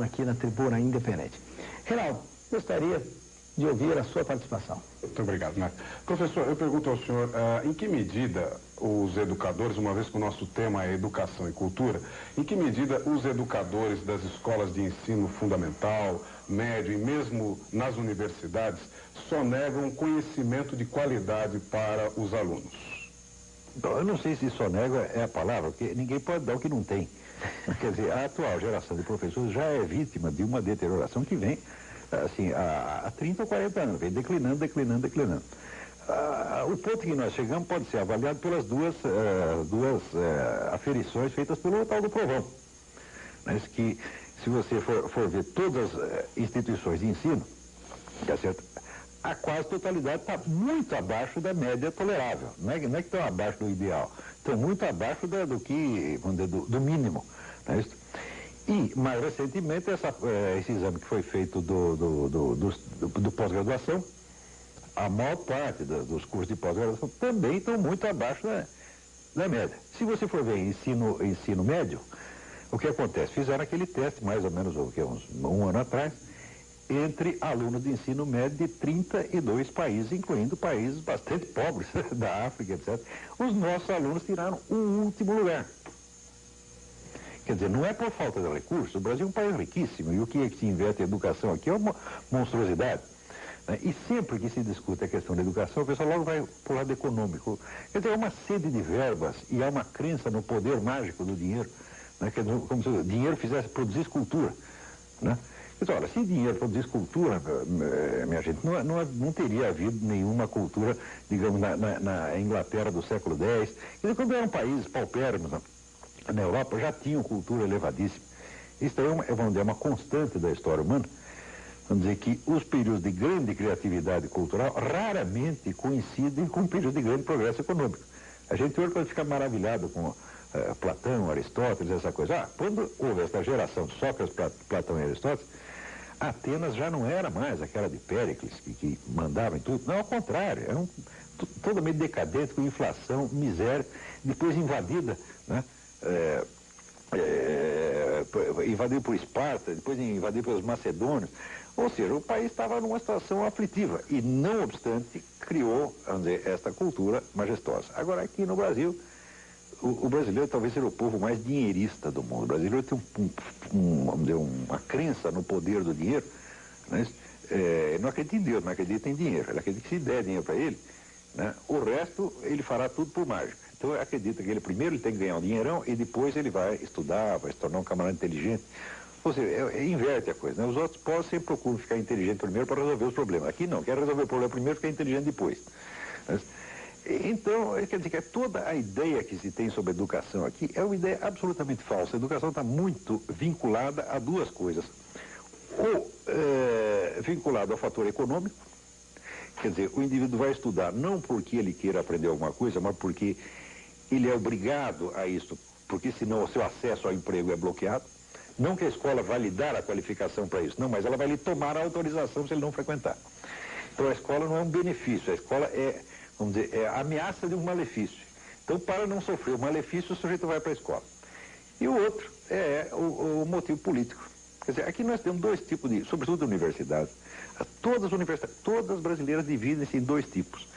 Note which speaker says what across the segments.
Speaker 1: aqui na Tribuna Independente. Reinaldo, gostaria de ouvir a sua participação.
Speaker 2: Muito obrigado, Marcos. Professor, eu pergunto ao senhor, em que medida os educadores, uma vez que o nosso tema é educação e cultura, em que medida os educadores das escolas de ensino fundamental, médio e mesmo nas universidades sonegam conhecimento de qualidade para os alunos?
Speaker 3: Eu não sei se sonega é a palavra, porque ninguém pode dar o que não tem. Quer dizer, a atual geração de professores já é vítima de uma deterioração que vem assim, há 30 ou 40 anos, vem declinando. O ponto que nós chegamos pode ser avaliado pelas duas aferições feitas pelo tal do Provão. Mas que, se você for ver todas as instituições de ensino, tá certo? A quase totalidade está muito abaixo da média tolerável. Não é que estão abaixo do ideal, estão muito abaixo do que, vamos dizer, do mínimo. Não é isso? E, mais recentemente, esse exame que foi feito do pós-graduação, a maior parte dos cursos de pós-graduação também estão muito abaixo da média. Se você for ver ensino médio, o que acontece? Fizeram aquele teste, mais ou menos um ano atrás, entre alunos de ensino médio de 32 países, incluindo países bastante pobres, da África, etc. Os nossos alunos tiraram o último lugar. Quer dizer, não é por falta de recursos. O Brasil é um país riquíssimo e o que se investe em educação aqui é uma monstruosidade. Né? E sempre que se discute a questão da educação, o pessoal logo vai para o lado econômico. Quer dizer, há uma sede de verbas e há uma crença no poder mágico do dinheiro. Né? Quer dizer, como se o dinheiro fizesse produzir cultura. Né? Mas, olha, se dinheiro produzisse cultura, minha gente, não teria havido nenhuma cultura, digamos, na Inglaterra do século X. Quer dizer, quando eram países paupérrimos na Europa, já tinham cultura elevadíssima. Isso aí é uma constante da história humana. Vamos dizer que os períodos de grande criatividade cultural raramente coincidem com períodos de grande progresso econômico. A gente hoje pode ficar maravilhado com Platão, Aristóteles, essa coisa. Quando houve essa geração de Sócrates, Platão e Aristóteles, Atenas já não era mais aquela de Péricles, que mandava em tudo. Não, ao contrário, era totalmente decadente, com inflação, miséria, depois invadida, né? Invadido por Esparta, depois invadido pelos macedônios. Ou seja, o país estava numa situação aflitiva e, não obstante, criou, vamos dizer, esta cultura majestosa. Agora, aqui no Brasil, o brasileiro talvez seja o povo mais dinheirista do mundo. O brasileiro tem vamos dizer, uma crença no poder do dinheiro. Né? Não acredita em Deus, mas acredita em dinheiro. Ele acredita que se der dinheiro para ele, né, o resto ele fará tudo por mágica. Então ele acredita que primeiro ele tem que ganhar um dinheirão e depois ele vai estudar, vai se tornar um camarada inteligente. Ou seja, inverte a coisa. Né? Os outros povos sempre procuram ficar inteligente primeiro para resolver os problemas. Aqui não, quer resolver o problema primeiro e ficar inteligente depois. Então, quer dizer que toda a ideia que se tem sobre educação aqui é uma ideia absolutamente falsa. A educação está muito vinculada a duas coisas. Ou vinculado ao fator econômico, quer dizer, o indivíduo vai estudar não porque ele queira aprender alguma coisa, mas porque ele é obrigado a isso, porque senão o seu acesso ao emprego é bloqueado. Não que a escola vai lhe dar a qualificação para isso, não, mas ela vai lhe tomar a autorização se ele não frequentar. Então a escola não é um benefício, a escola vamos dizer, é a ameaça de um malefício. Então, para não sofrer o malefício, o sujeito vai para a escola. E o outro é o motivo político. Quer dizer, aqui nós temos dois tipos sobretudo universidades. Todas brasileiras dividem-se em dois tipos.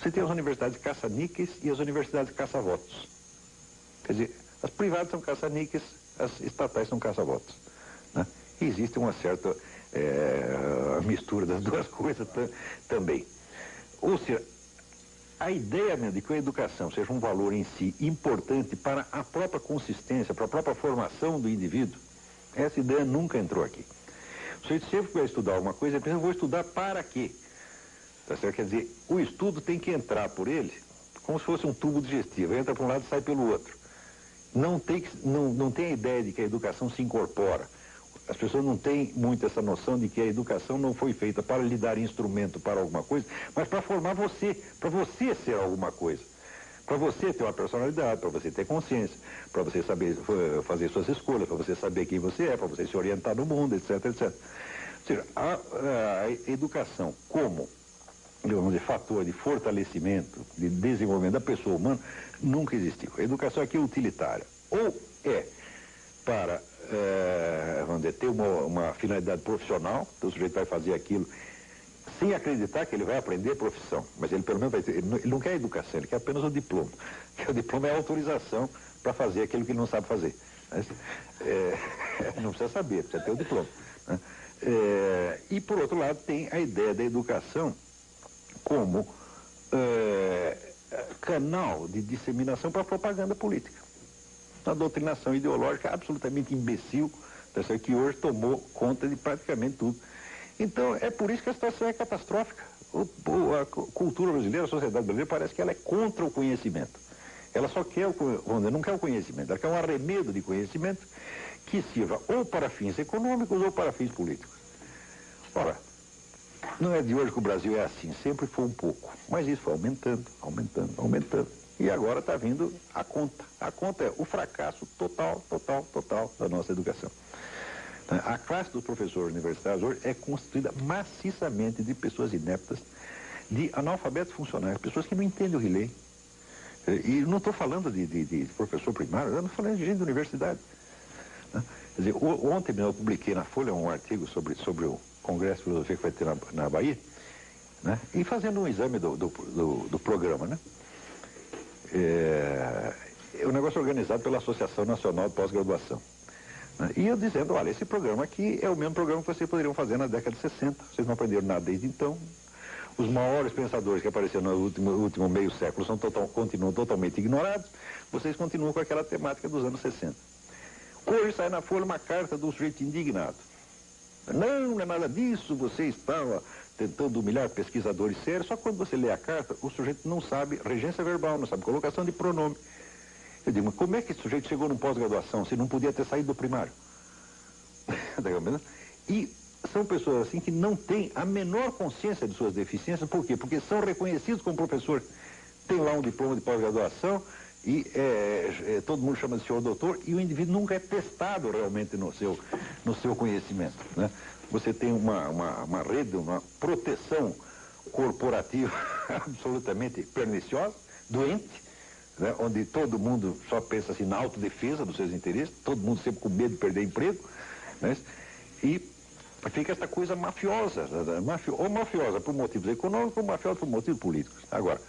Speaker 3: Você tem as universidades caça-níqueis e as universidades caça-votos. Quer dizer, as privadas são caça-níqueis, as estatais são caça-votos. Né? E existe uma certa mistura das duas coisas também. Ou seja, a ideia mesmo de que a educação seja um valor em si importante para a própria consistência, para a própria formação do indivíduo, essa ideia nunca entrou aqui. O sujeito sempre que vai estudar alguma coisa, ele pensa, eu vou estudar para quê? Tá certo? Quer dizer, o estudo tem que entrar por ele como se fosse um tubo digestivo, entra para um lado e sai pelo outro. Não tem a ideia de que a educação se incorpora. As pessoas não têm muito essa noção de que a educação não foi feita para lhe dar instrumento para alguma coisa, mas para formar você, para você ser alguma coisa. Para você ter uma personalidade, para você ter consciência, para você saber fazer suas escolhas, para você saber quem você é, para você se orientar no mundo, etc, etc. Ou seja, a educação como, digamos, de fator de fortalecimento, de desenvolvimento da pessoa humana, nunca existiu. A educação aqui é utilitária. Ou é para vamos dizer, ter uma finalidade profissional, então o sujeito vai fazer aquilo sem acreditar que ele vai aprender profissão, mas ele pelo menos vai ter, ele não quer educação, ele quer apenas o diploma, porque o diploma é a autorização para fazer aquilo que ele não sabe fazer. Mas, não precisa saber, precisa ter o diploma, né? E por outro lado tem a ideia da educação como canal de disseminação para propaganda política. Uma doutrinação ideológica absolutamente imbecil, que hoje tomou conta de praticamente tudo. Então, é por isso que a situação é catastrófica. A cultura brasileira, a sociedade brasileira, parece que ela é contra o conhecimento. Ela só quer, não quer o conhecimento, ela quer um arremedo de conhecimento que sirva ou para fins econômicos ou para fins políticos. Ora, não é de hoje que o Brasil é assim, sempre foi um pouco, mas isso foi aumentando, aumentando, aumentando. E agora está vindo a conta. A conta é o fracasso total da nossa educação. A classe dos professores universitários hoje é constituída maciçamente de pessoas ineptas, de analfabetos funcionais, pessoas que não entendem o que lê. E não estou falando de professor primário, eu não estou falando de gente de universidade. Quer dizer, ontem eu publiquei na Folha um artigo sobre o Congresso de Filosofia que vai ter na Bahia, né? E fazendo um exame do programa, né? É um negócio organizado pela Associação Nacional de Pós-Graduação. E eu dizendo, olha, esse programa aqui é o mesmo programa que vocês poderiam fazer na década de 60. Vocês não aprenderam nada desde então. Os maiores pensadores que apareceram no último meio século continuam totalmente ignorados. Vocês continuam com aquela temática dos anos 60. Hoje sai na Folha uma carta do sujeito indignado. Não é nada disso, você estava tentando humilhar pesquisadores sérios. Só que quando você lê a carta, o sujeito não sabe regência verbal, não sabe colocação de pronome. Eu digo, mas como é que esse sujeito chegou num pós-graduação se não podia ter saído do primário? E são pessoas assim que não têm a menor consciência de suas deficiências. Por quê? Porque são reconhecidos como professor. Tem lá um diploma de pós-graduação e todo mundo chama de senhor doutor e o indivíduo nunca é testado realmente no seu conhecimento, né? Você tem uma rede, uma proteção corporativa absolutamente perniciosa, doente, né, onde todo mundo só pensa assim na autodefesa dos seus interesses, todo mundo sempre com medo de perder emprego, né, e fica essa coisa mafiosa, ou mafiosa por motivos econômicos, ou mafiosa por motivos políticos. Agora,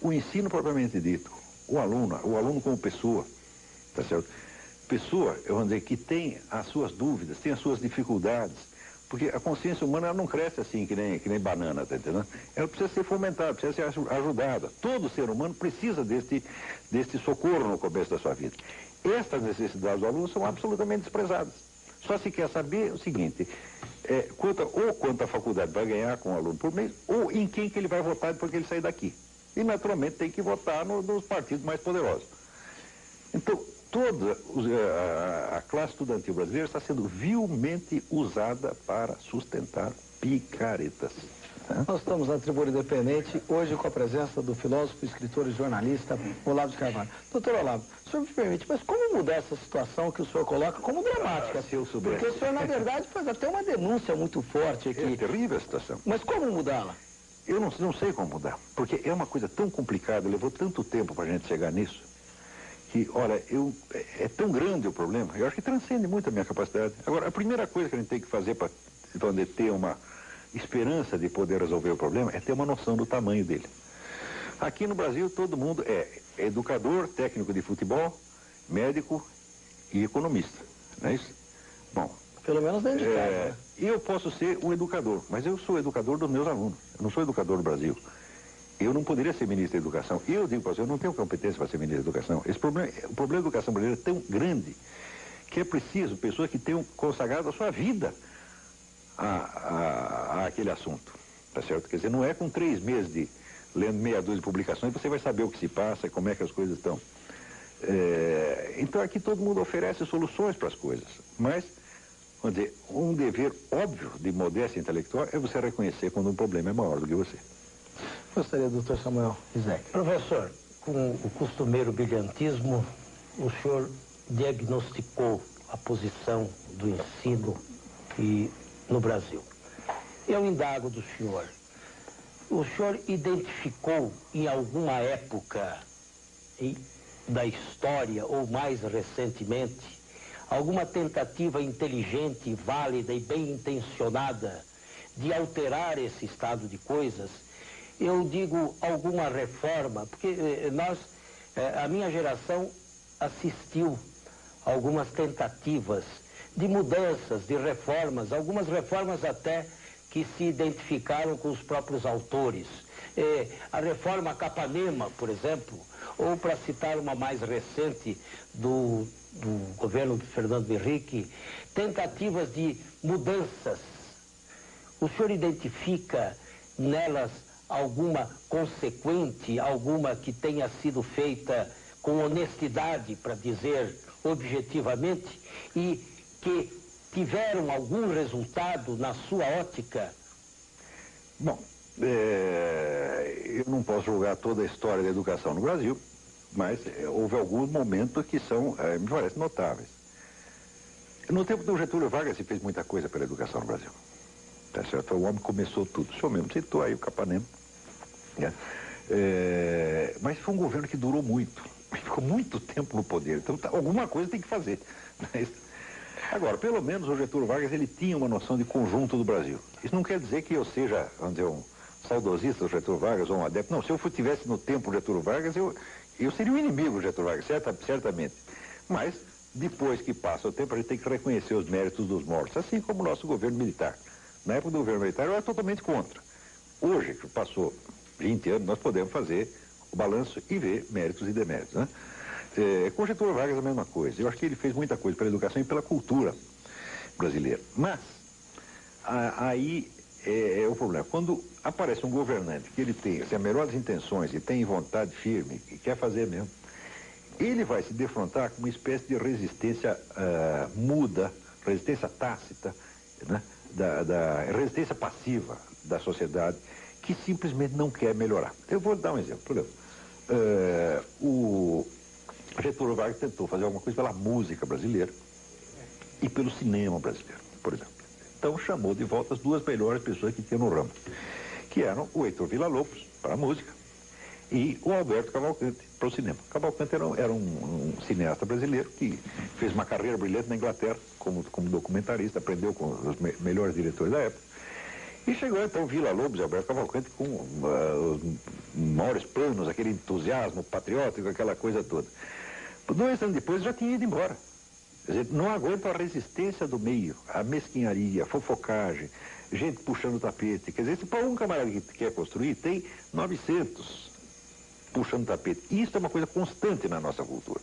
Speaker 3: o ensino propriamente dito, o aluno como pessoa, tá certo? Pessoa, eu vou dizer, que tem as suas dúvidas, tem as suas dificuldades, porque a consciência humana ela não cresce assim, que nem banana, tá entendendo? Ela precisa ser fomentada, precisa ser ajudada. Todo ser humano precisa deste socorro no começo da sua vida. Estas necessidades do aluno são absolutamente desprezadas. Só se quer saber o seguinte, quanto a faculdade vai ganhar com o aluno por mês, ou em quem que ele vai votar depois que ele sair daqui. E, naturalmente, tem que votar nos partidos mais poderosos. Então, toda a classe estudantil brasileira está sendo vilmente usada para sustentar picaretas.
Speaker 1: Nós estamos na Tribuna Independente, hoje com a presença do filósofo, escritor e jornalista Olavo de Carvalho. Doutor Olavo, o senhor me permite, mas como mudar essa situação que o senhor coloca como dramática?
Speaker 3: Se eu soubesse.
Speaker 1: Porque o senhor, na verdade, faz até uma denúncia muito forte aqui.
Speaker 3: É terrível a situação.
Speaker 1: Mas como mudá-la?
Speaker 3: Eu não sei como mudar, porque é uma coisa tão complicada, levou tanto tempo para a gente chegar nisso, que, olha, é tão grande o problema, eu acho que transcende muito a minha capacidade. Agora, a primeira coisa que a gente tem que fazer para ter uma esperança de poder resolver o problema é ter uma noção do tamanho dele. Aqui no Brasil, todo mundo é educador, técnico de futebol, médico e economista, não é isso? Bom,
Speaker 1: pelo menos dentro de casa, né?
Speaker 3: Eu posso ser um educador, mas eu sou educador dos meus alunos, eu não sou educador do Brasil. Eu não poderia ser ministro da Educação. Eu digo para você, eu não tenho competência para ser ministro da Educação. O problema da educação brasileira é tão grande que é preciso pessoas que tenham consagrado a sua vida a aquele assunto, tá certo? Quer dizer, não é com 3 meses de lendo meia dúzia de publicações você vai saber o que se passa e como é que as coisas estão. Então aqui todo mundo oferece soluções para as coisas, mas, vamos dizer, um dever óbvio de modéstia intelectual é você reconhecer quando um problema é maior do que você.
Speaker 1: Gostaria, doutor Samuel Isaac.
Speaker 4: Professor, com o costumeiro brilhantismo, o senhor diagnosticou a posição do ensino no Brasil. Eu indago do senhor. O senhor identificou em alguma época da história, ou mais recentemente, alguma tentativa inteligente, válida e bem intencionada de alterar esse estado de coisas, eu digo alguma reforma, porque a minha geração assistiu a algumas tentativas de mudanças, de reformas, algumas reformas até que se identificaram com os próprios autores. A reforma Capanema, por exemplo, ou para citar uma mais recente do governo de Fernando Henrique, tentativas de mudanças. O senhor identifica nelas alguma consequente, alguma que tenha sido feita com honestidade, para dizer objetivamente, e que tiveram algum resultado na sua ótica?
Speaker 3: Bom, eu não posso julgar toda a história da educação no Brasil, mas houve alguns momentos que são, me parece, notáveis. No tempo do Getúlio Vargas se fez muita coisa pela educação no Brasil. Tá certo? Foi o homem que começou tudo. O senhor mesmo citou aí o Capanema. Né? Mas foi um governo que durou muito. Ficou muito tempo no poder. Então alguma coisa tem que fazer. Agora, pelo menos o Getúlio Vargas ele tinha uma noção de conjunto do Brasil. Isso não quer dizer que eu seja, vamos dizer, um saudosista do Getúlio Vargas ou um adepto. Não, se eu estivesse no tempo do Getúlio Vargas, eu seria um inimigo do Getúlio Vargas, certamente. Mas, depois que passa o tempo, a gente tem que reconhecer os méritos dos mortos, assim como o nosso governo militar. Na época do governo militar, eu era totalmente contra. Hoje, que passou 20 anos, nós podemos fazer o balanço e ver méritos e deméritos, né? Com o Getúlio Vargas a mesma coisa. Eu acho que ele fez muita coisa pela educação e pela cultura brasileira. Mas, aí é o problema. Quando aparece um governante que ele tem as melhores intenções e tem vontade firme e quer fazer mesmo, ele vai se defrontar com uma espécie de resistência muda, resistência tácita, né? Da resistência passiva da sociedade, que simplesmente não quer melhorar. Eu vou dar um exemplo. Por exemplo, o Getúlio Vargas tentou fazer alguma coisa pela música brasileira e pelo cinema brasileiro, por exemplo. Então chamou de volta as duas melhores pessoas que tinha no ramo, que eram o Heitor Villa-Lobos, para a música, e o Alberto Cavalcante, para o cinema. Cavalcante era um cineasta brasileiro que fez uma carreira brilhante na Inglaterra, como documentarista, aprendeu com os melhores diretores da época. E chegou então Villa-Lobos e Alberto Cavalcante com os maiores planos, aquele entusiasmo patriótico, aquela coisa toda. 2 anos depois já tinha ido embora. Quer dizer, não aguenta a resistência do meio, a mesquinharia, a fofocagem, gente puxando o tapete. Quer dizer, se para um camarada que quer construir, tem 900 puxando o tapete. Isso é uma coisa constante na nossa cultura.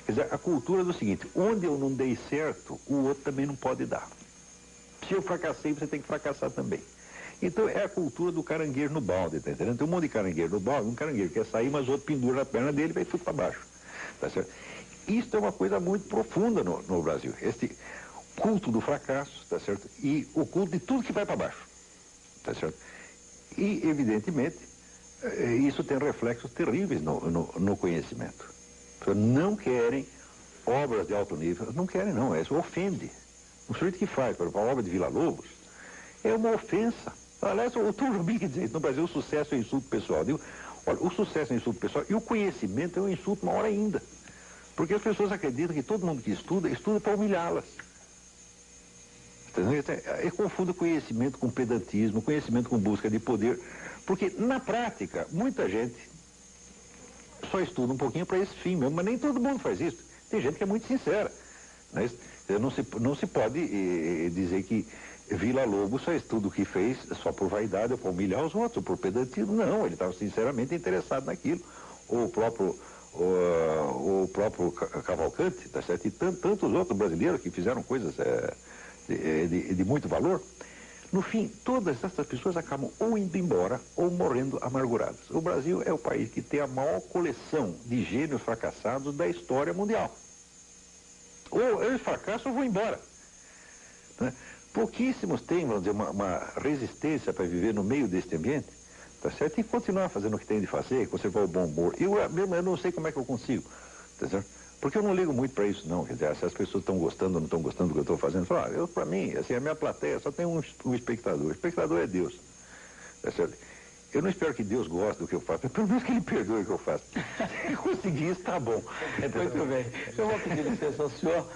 Speaker 3: Quer dizer, a cultura é do seguinte: onde eu não dei certo, o outro também não pode dar. Se eu fracassei, você tem que fracassar também. Então é a cultura do caranguejo no balde, tá entendendo? Tem um monte de caranguejo no balde, um caranguejo quer sair, mas o outro pendura na perna dele e vai tudo para baixo. Tá certo? Isso é uma coisa muito profunda no Brasil. Este culto do fracasso, tá certo? E o culto de tudo que vai para baixo. Tá certo? E, evidentemente, isso tem reflexos terríveis no conhecimento. Não querem obras de alto nível, não querem não, isso ofende. O sujeito que faz, por exemplo, a obra de Villa-Lobos é uma ofensa. Aliás, o Tom Jobim que diz, no Brasil o sucesso é um insulto pessoal. Eu digo, olha, o sucesso é um insulto pessoal e o conhecimento é um insulto maior ainda. Porque as pessoas acreditam que todo mundo que estuda para humilhá-las. Eu confundo conhecimento com pedantismo, conhecimento com busca de poder. Porque, na prática, muita gente só estuda um pouquinho para esse fim mesmo, mas nem todo mundo faz isso. Tem gente que é muito sincera. Né? Não se pode dizer que Villa-Lobos só estuda o que fez só por vaidade ou para humilhar os outros, ou por pedantismo. Não, ele estava sinceramente interessado naquilo. O próprio Cavalcante, tá certo? E tantos outros brasileiros que fizeram coisas de muito valor. No fim, todas essas pessoas acabam ou indo embora ou morrendo amarguradas. O Brasil é o país que tem a maior coleção de gênios fracassados da história mundial. Ou eles fracassam ou vão embora. Né? Pouquíssimos têm, vamos dizer, uma resistência para viver no meio deste ambiente, tá certo? E continuar fazendo o que tem de fazer, conservar o bom humor. Eu não sei como é que eu consigo, tá certo? Porque eu não ligo muito para isso, não. Quer dizer, se as pessoas estão gostando ou não estão gostando do que eu estou fazendo, para mim, assim, a minha plateia só tem um espectador. O espectador é Deus, tá certo? Eu não espero que Deus goste do que eu faço, mas pelo menos que Ele perdoe o que eu faço. Se conseguir isso, tá bom.
Speaker 1: Muito bem. Eu vou pedir licença ao senhor.